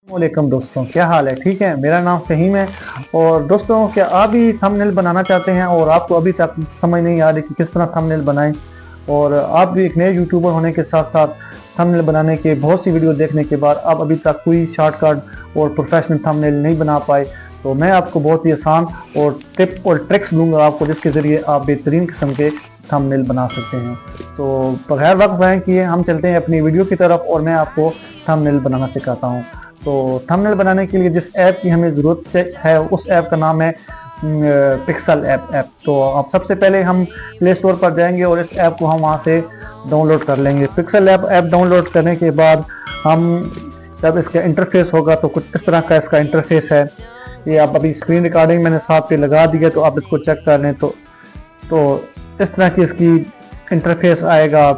वालेकुम दोस्तों, क्या हाल है? ठीक है, मेरा नाम फ़हीम है। और दोस्तों, क्या आप भी थंबनेल बनाना चाहते हैं और आपको अभी तक समझ नहीं आ रही कि किस तरह थंबनेल बनाएं, और आप भी एक नए यूट्यूबर होने के साथ साथ थंबनेल बनाने के बहुत सी वीडियो देखने के बाद आप अभी तक कोई शॉर्टकट और प्रोफेशनल थंबनेल नहीं बना पाए, तो मैं आपको बहुत ही आसान और टिप और ट्रिक्स दूंगा आपको, जिसके ज़रिए आप बेहतरीन किस्म के थंबनेल बना सकते हैं। तो बगैर वक्त ज़ाया किए हम चलते हैं अपनी वीडियो की तरफ और मैं आपको थंबनेल बनाना सिखाता हूँ। तो थंबनेल बनाने के लिए जिस ऐप की हमें ज़रूरत है उस ऐप का नाम है पिक्सल ऐप। तो आप सबसे पहले हम प्ले स्टोर पर जाएंगे और इस ऐप को हम वहाँ से डाउनलोड कर लेंगे। पिक्सल ऐप डाउनलोड करने के बाद हम जब इसका इंटरफेस होगा तो कुछ इस तरह का इसका इंटरफेस है। ये आप अभी स्क्रीन रिकॉर्डिंग मैंने साथ पे लगा दिया, तो आप इसको चेक कर लें। तो इस तरह की इसकी इंटरफेस आएगा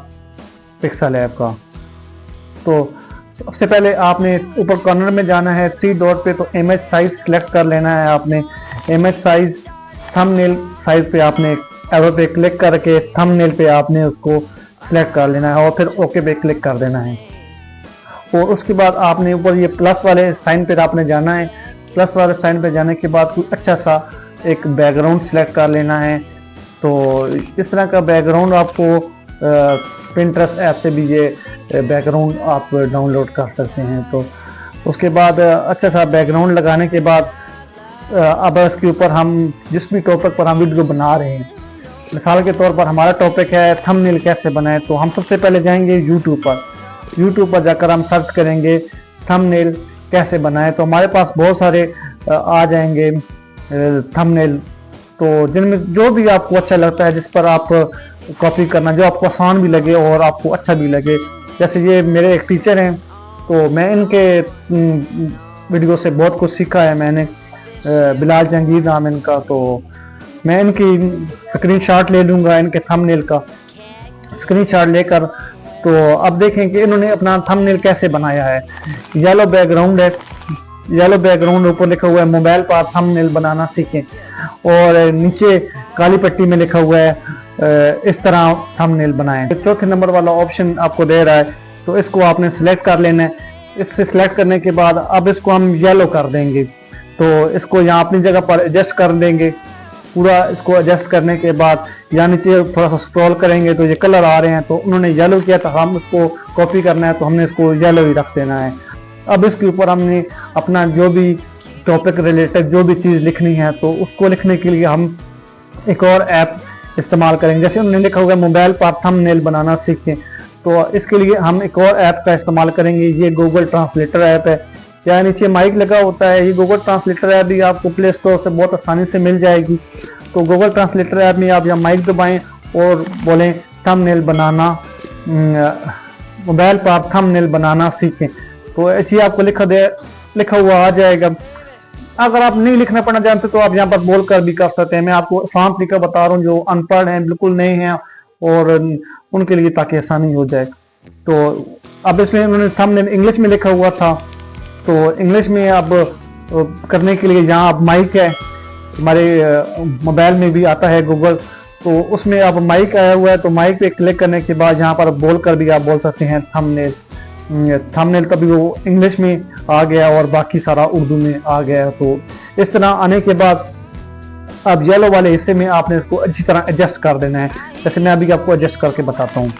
पिक्सल ऐप का। तो सबसे पहले आपने ऊपर कॉर्नर में जाना है 3 डॉट पे, तो इमेज साइज सेलेक्ट कर लेना है आपने। इमेज साइज थंबनेल साइज पे आपने एरो पे क्लिक करके थंबनेल पे आपने उसको सेलेक्ट कर लेना है और फिर ओके पे क्लिक कर देना है। और उसके बाद आपने ऊपर ये प्लस वाले साइन पे आपने जाना है। प्लस वाले साइन पे जाने के बाद कोई अच्छा सा एक बैकग्राउंड सेलेक्ट कर लेना है। तो इस तरह का बैकग्राउंड आपको पिंटरेस्ट ऐप से भी ये बैकग्राउंड आप डाउनलोड कर सकते हैं। तो उसके बाद अच्छा सा बैकग्राउंड लगाने के बाद अब इसके ऊपर हम जिस भी टॉपिक पर हम वीडियो बना रहे हैं, मिसाल के तौर पर हमारा टॉपिक है थंबनेल कैसे बनाएं, तो हम सबसे पहले जाएंगे यूट्यूब पर जाकर हम सर्च करेंगे थंबनेल कैसे बनाएं। तो हमारे पास बहुत सारे आ जाएंगे थंबनेल, तो जिनमें जो भी आपको अच्छा लगता है, जिस पर आप कॉपी करना, जो आपको आसान भी लगे और आपको अच्छा भी लगे। जैसे ये मेरे एक टीचर हैं, तो मैं इनके वीडियो से बहुत कुछ सीखा है मैंने। बिलाल जहांगीर नाम इनका, तो मैं इनकी स्क्रीनशॉट ले लूँगा, इनके थंबनेल का स्क्रीनशॉट लेकर। तो अब देखें कि इन्होंने अपना थंबनेल कैसे बनाया है। येलो बैकग्राउंड है, येलो बैकग्राउंड ऊपर लिखा हुआ है मोबाइल पर थंबनेल बनाना सीखें, और नीचे काली पट्टी में लिखा हुआ है इस तरह थंबनेल बनाएं। चौथे नंबर वाला ऑप्शन आपको दे रहा है, तो इसको आपने सिलेक्ट कर लेना है। इससे सिलेक्ट करने के बाद अब इसको हम येलो कर देंगे। तो इसको यहाँ अपनी जगह पर एडजस्ट कर देंगे। पूरा इसको एडजस्ट करने के बाद यहाँ नीचे थोड़ा सा स्क्रॉल करेंगे तो ये कलर आ रहे हैं, तो उन्होंने येलो किया था, हम इसको कॉपी करना है तो हमने इसको येलो ही रख देना है। अब इसके ऊपर हमने अपना जो भी टॉपिक रिलेटेड जो भी चीज़ लिखनी है, तो उसको लिखने के लिए हम एक और ऐप इस्तेमाल करेंगे। जैसे उन्होंने लिखा हुआ है मोबाइल पर थंबनेल बनाना सीखें, तो इसके लिए हम एक और ऐप का इस्तेमाल करेंगे। ये गूगल ट्रांसलेटर ऐप है। यहाँ नीचे माइक लगा होता है, ये गूगल ट्रांसलेटर ऐप भी आपको प्ले स्टोर से बहुत आसानी से मिल जाएगी। तो गूगल ट्रांसलेटर ऐप में आप यहाँ माइक दबाएं और बोलें थंबनेल बनाना, मोबाइल पर थंबनेल बनाना सीखें, तो ऐसे आपको लिखा हुआ आ जाएगा। अगर आप नहीं लिखना पढ़ना जानते तो आप यहाँ पर बोल कर भी कर सकते हैं। मैं आपको आसान तरीका बता रहा हूँ, जो अनपढ़ हैं, बिल्कुल नहीं हैं, और उनके लिए, ताकि आसानी हो जाए। तो अब इसमें उन्होंने थंबनेल इंग्लिश में लिखा हुआ था, तो इंग्लिश में अब करने के लिए यहाँ अब माइक है, हमारे मोबाइल में भी आता है गूगल, तो उसमें अब माइक आया हुआ है। तो माइक पे क्लिक करने के बाद यहाँ पर बोल कर भी आप बोल सकते हैं थंबनेल तभी वो इंग्लिश में आ गया और बाकी सारा उर्दू में आ गया। तो इस तरह आने के बाद अब येलो वाले हिस्से में आपने इसको अच्छी तरह एडजस्ट कर देना है। जैसे मैं अभी आपको एडजस्ट करके बताता हूँ।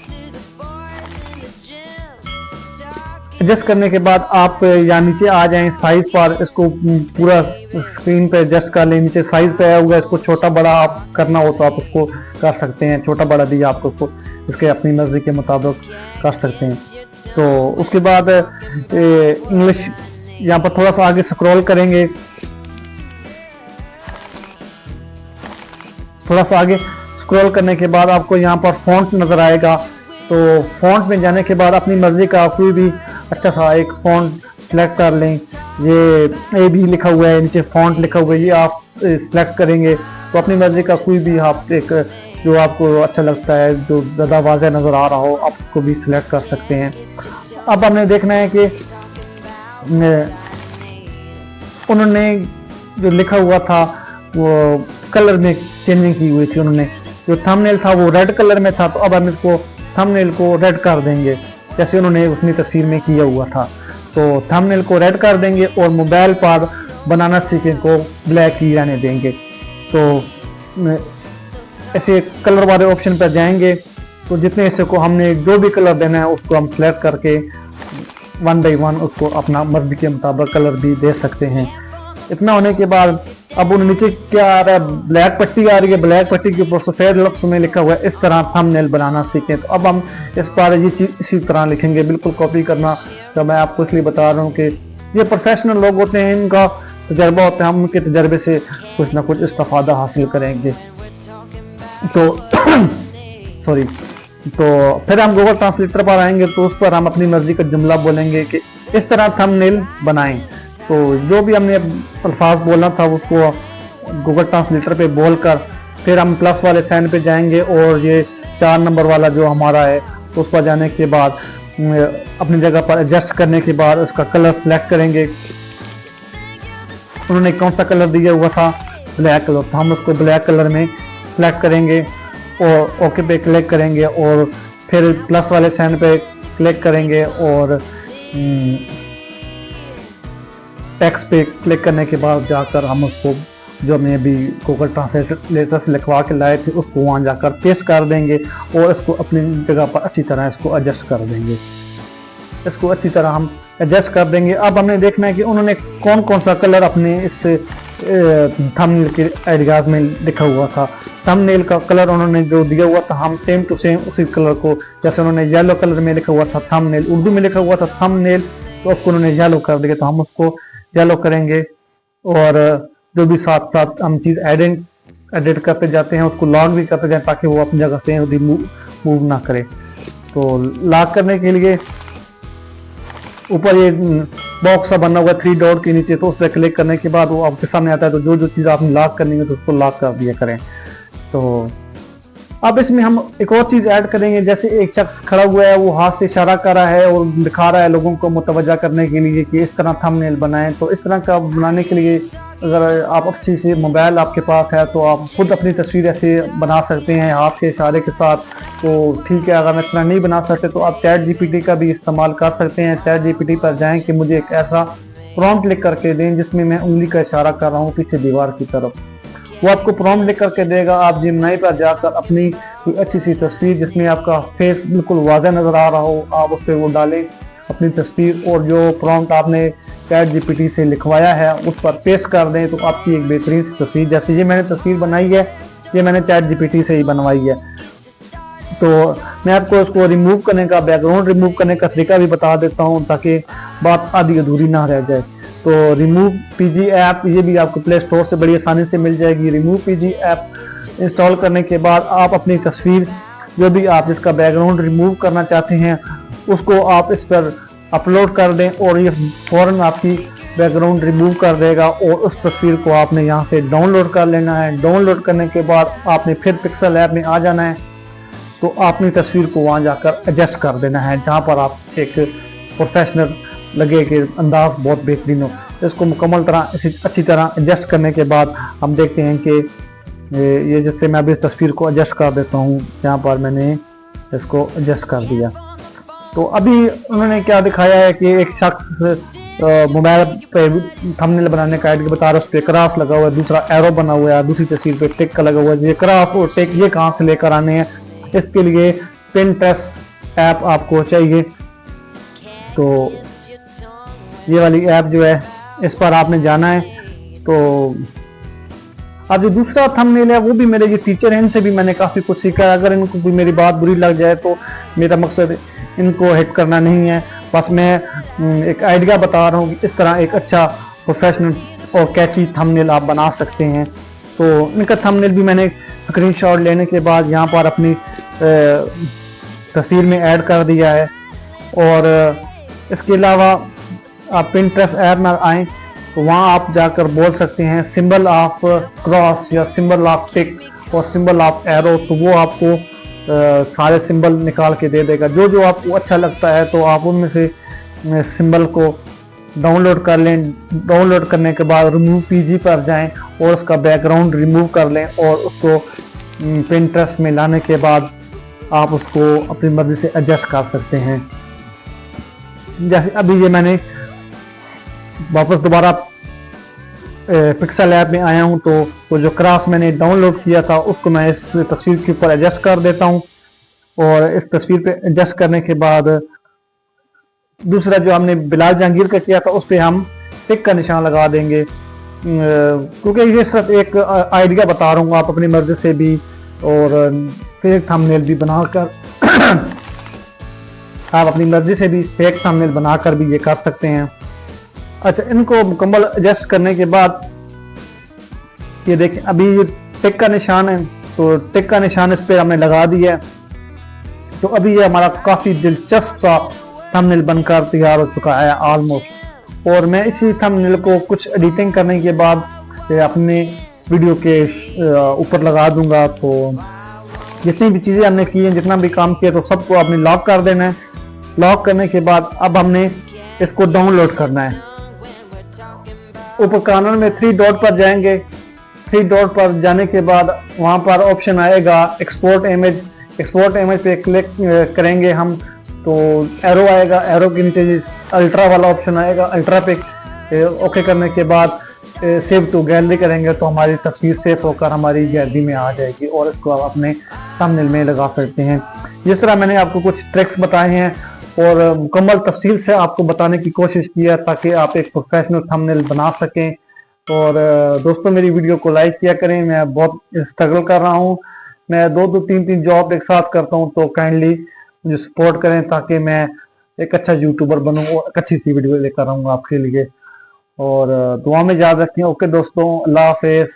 एडजस्ट करने के बाद आप यहाँ नीचे आ जाएं साइज पर, इसको पूरा स्क्रीन पे एडजस्ट कर लें। नीचे साइज पे आया हुआ है, इसको छोटा बड़ा आप करना हो तो आप उसको कर सकते हैं, छोटा बड़ा भी आप उसको इसके अपनी मर्जी के मुताबिक कर सकते हैं। तो उसके बाद इंग्लिश यहाँ पर थोड़ा सा आगे स्क्रॉल करेंगे, थोड़ा सा आगे स्क्रॉल करने के बाद आपको यहाँ पर फॉन्ट नजर आएगा। तो फॉन्ट में जाने के बाद अपनी मर्जी का कोई भी अच्छा सा एक फॉन्ट सेलेक्ट कर लें। ये भी लिखा हुआ है, नीचे फॉन्ट लिखा हुआ है, ये आप सेलेक्ट करेंगे। तो अपनी मर्जी का कोई भी आप एक जो आपको अच्छा लगता है, जो ज़्यादा वाज़ेह नज़र आ रहा हो, आप उसको भी सिलेक्ट कर सकते हैं। अब हमने देखना है कि उन्होंने जो लिखा हुआ था वो कलर में चेंजिंग की हुई थी। उन्होंने जो थंबनेल था वो रेड कलर में था, तो अब हम इसको थंबनेल को रेड कर देंगे जैसे उन्होंने अपनी तस्वीर में किया हुआ था। तो थंबनेल को रेड कर देंगे और मोबाइल पर बनाना सीखें को ब्लैक ही रहने देंगे। तो ऐसे कलर वाले ऑप्शन पर जाएंगे तो जितने हिस्से को हमने जो भी कलर देना है उसको हम सेलेक्ट करके 1 बाई 1 उसको अपना मर्जी के मुताबिक कलर भी दे सकते हैं। इतना होने के बाद अब उन नीचे क्या आ रहा है, ब्लैक पट्टी आ रही है, ब्लैक पट्टी के ऊपर सफेद लफ्ज में लिखा हुआ है इस तरह थंबनेल बनाना सीखें। तो अब हम इस पर ये चीज इसी तरह लिखेंगे, बिल्कुल कॉपी करना। तो मैं आपको इसलिए बता रहा हूँ कि ये प्रोफेशनल लोग होते हैं, इनका तजर्बा होता है, हम उनके तजर्बे से कुछ ना कुछ इस्तेफादा हासिल करेंगे। तो सॉरी, तो फिर हम गूगल ट्रांसलेटर पर आएंगे तो उस पर हम अपनी मर्जी का जुमला बोलेंगे कि इस तरह थंबनेल बनाएं। तो जो भी हमने अल्फाज बोलना था उसको गूगल ट्रांसलेटर पे बोलकर फिर हम प्लस वाले साइन पे जाएंगे और ये 4 नंबर वाला जो हमारा है उस पर जाने के बाद अपनी जगह पर एडजस्ट करने के बाद उसका कलर सेलेक्ट करेंगे। उन्होंने कौन सा कलर दिया हुआ था, ब्लैक कलर, तो हम उसको ब्लैक कलर में सेलेक्ट करेंगे और ओके पे क्लिक करेंगे और फिर प्लस वाले साइन पे क्लिक करेंगे और टेक्स्ट पे क्लिक करने के बाद जाकर हम उसको जो हमने अभी गूगल ट्रांसलेटर से लिखवा के लाए थे उसको वहाँ जाकर पेस्ट कर देंगे और इसको अपनी जगह पर अच्छी तरह इसको एडजस्ट कर देंगे। इसको अच्छी तरह हम एडजस्ट कर देंगे। अब हमने देखना है कि उन्होंने कौन कौन सा कलर अपने इस थंबनेल के आइडियाज में लिखा हुआ था। थंबनेल का कलर उन्होंने जो दिया हुआ था हम सेम टू सेम उसी कलर को, जैसे उन्होंने येलो कलर में लिखा हुआ था थंबनेल, उर्दू में लिखा हुआ था थंबनेल, तो उसको उन्होंने येलो कर दिया, तो हम उसको येलो करेंगे और जो भी साथ साथ हम चीज़ एडिट करते जाते हैं उसको लॉक भी करते जाएं ताकि वो अपनी जगह से मूव ना करे। तो लॉक करने के लिए ऊपर ये बॉक्स सा बना हुआ 3 डॉट के नीचे, तो उस पर क्लिक करने के बाद वो आपके सामने आता है। तो जो जो चीज़ आपने लॉक करनी है तो उसको लॉक कर दिया करें। तो अब इसमें हम एक और चीज़ ऐड करेंगे, जैसे एक शख्स खड़ा हुआ है, वो हाथ से इशारा कर रहा है और दिखा रहा है लोगों को मुतवज्जा करने के लिए कि इस तरह थंबनेल बनाएं। तो इस तरह का बनाने के लिए अगर आप अच्छी से मोबाइल आपके पास है तो आप खुद अपनी तस्वीर ऐसे बना सकते हैं हाथ के इशारे के साथ। तो ठीक है, अगर इस तरह नहीं बना सकते तो आप चैट GPT का भी इस्तेमाल कर सकते हैं। चैट GPT पर जाएँ कि मुझे एक ऐसा प्रॉम्प्ट लिख करके दें जिसमें मैं उंगली का इशारा कर रहा हूँ पीछे दीवार की तरफ, वो आपको प्रॉम्प्ट लिख करके देगा। आप जिमनाई पर जाकर अपनी कोई अच्छी सी तस्वीर जिसमें आपका फेस बिल्कुल वाज़ह नज़र आ रहा हो, आप उस पर वो डालें अपनी तस्वीर और जो प्रॉम्प्ट आपने चैट GPT से लिखवाया है उस पर पेस्ट कर दें। तो आपकी एक बेहतरीन सी तस्वीर, जैसे ये मैंने तस्वीर बनाई है, ये मैंने चैट GPT से ही बनवाई है। तो मैं आपको इसको रिमूव करने का, बैकग्राउंड रिमूव करने का तरीका भी बता देता हूँ ताकि बात आधी अधूरी ना रह जाए। तो रिमूव PG ऐप ये भी आपको प्ले स्टोर से बड़ी आसानी से मिल जाएगी। रिमूव PG ऐप इंस्टॉल करने के बाद आप अपनी तस्वीर जो भी आप जिसका बैकग्राउंड रिमूव करना चाहते हैं उसको आप इस पर अपलोड कर दें और ये फ़ौरन आपकी बैकग्राउंड रिमूव कर देगा और उस तस्वीर को आपने यहाँ से डाउनलोड कर लेना है। डाउनलोड करने के बाद आपने फिर पिक्सल ऐप में आ जाना है, तो अपनी तस्वीर को वहाँ जाकर एडजस्ट कर देना है जहाँ पर आप एक प्रोफेशनल लगे कि अंदाज बहुत बेहतरीन हो। इसको मुकम्मल तरह अच्छी तरह एडजस्ट करने के बाद हम देखते हैं कि ये जैसे मैं अभी इस तस्वीर को एडजस्ट कर देता हूँ, यहाँ पर मैंने इसको एडजस्ट कर दिया। तो अभी उन्होंने क्या दिखाया है कि एक शख्स मोबाइल पे थंबनेल बनाने का आइडिया बता रहा है, उस पर क्रास लगा हुआ है, दूसरा एरो बना हुआ है, दूसरी तस्वीर पे टिक का लगा हुआ है। ये क्रास और टिक ये कहाँ से लेकर आने हैं, इसके लिए पिंटरेस्ट ऐप आपको चाहिए। तो ये वाली ऐप जो है इस पर आपने जाना है। तो अब जो दूसरा थंबनेल है वो भी मेरे जो टीचर हैं इनसे भी मैंने काफ़ी कुछ सीखा है। अगर इनको कोई मेरी बात बुरी लग जाए तो मेरा मकसद इनको हिट करना नहीं है, बस मैं एक आइडिया बता रहा हूँ कि इस तरह एक अच्छा प्रोफेशनल और कैची थंबनेल आप बना सकते हैं। तो इनका थंबनेल भी मैंने स्क्रीनशॉट लेने के बाद यहाँ पर अपनी तस्वीर में ऐड कर दिया है। और इसके अलावा आप पिंटरेस्ट ऐप में आएँ तो वहाँ आप जाकर बोल सकते हैं सिंबल ऑफ क्रॉस या सिंबल ऑफ टिक और सिंबल ऑफ एरो, तो वो आपको सारे सिंबल निकाल के दे देगा। जो जो आपको अच्छा लगता है तो आप उनमें से सिंबल को डाउनलोड कर लें। डाउनलोड करने के बाद रिमूव PG पर जाएं और उसका बैकग्राउंड रिमूव कर लें और उसको पिंटरेस्ट में लाने के बाद आप उसको अपनी मर्जी से एडजस्ट कर सकते हैं। जैसे अभी ये मैंने वापस दोबारा पिक्सल ऐप में आया हूं, तो वो जो क्रॉस मैंने डाउनलोड किया था उसको मैं इस तस्वीर के ऊपर एडजस्ट कर देता हूं। और इस तस्वीर पे एडजस्ट करने के बाद दूसरा जो हमने बिलाल जहांगीर का किया था उस पर हम टिक का निशान लगा देंगे, क्योंकि ये सिर्फ एक आइडिया बता रहा हूँ, आप अपनी मर्जी से भी और फेक थंबनेल भी बनाकर आप अपनी मर्जी से भी फेक थंबनेल बनाकर भी ये कर सकते हैं। अच्छा, इनको मुकम्मल एडजस्ट करने के बाद ये देखें, अभी ये टिक का निशान है, तो टिक का निशान इस पर हमने लगा दिया है। तो अभी ये हमारा काफ़ी दिलचस्प सा थंबनेल बनकर तैयार हो चुका है ऑलमोस्ट। और मैं इसी थंबनेल को कुछ एडिटिंग करने के बाद अपने वीडियो के ऊपर लगा दूंगा। तो जितनी भी चीज़ें हमने की हैं, जितना भी काम किया, तो सबको आपने लॉक कर देना है। लॉक करने के बाद अब हमने इसको डाउनलोड करना है। ऊपर कॉर्नर में 3 डॉट पर जाएंगे। 3 डॉट पर जाने के बाद वहाँ पर ऑप्शन आएगा एक्सपोर्ट इमेज। एक्सपोर्ट इमेज पे क्लिक करेंगे हम, तो एरो आएगा, एरो के नीचे अल्ट्रा वाला ऑप्शन आएगा, अल्ट्रा पे ओके करने के बाद सेव टू गैलरी करेंगे, तो हमारी तस्वीर सेव होकर हमारी गैलरी में आ जाएगी और इसको आप अपने थंबनेल में लगा सकते हैं। जिस तरह मैंने आपको कुछ ट्रिक्स बताए हैं और मुकम्मल तफसील से आपको बताने की कोशिश की है ताकि आप एक प्रोफेशनल थंबनेल बना सकें। और दोस्तों, मेरी वीडियो को लाइक किया करें। मैं बहुत स्ट्रगल कर रहा हूँ, मैं 2-2 3-3 जॉब एक साथ करता हूँ, तो काइंडली मुझे सपोर्ट करें ताकि मैं एक अच्छा यूट्यूबर बनूँ और अच्छी सी वीडियो लेकर आऊँगा आपके लिए। और दुआ में याद रखें। ओके दोस्तों, अल्लाह हाफिज़।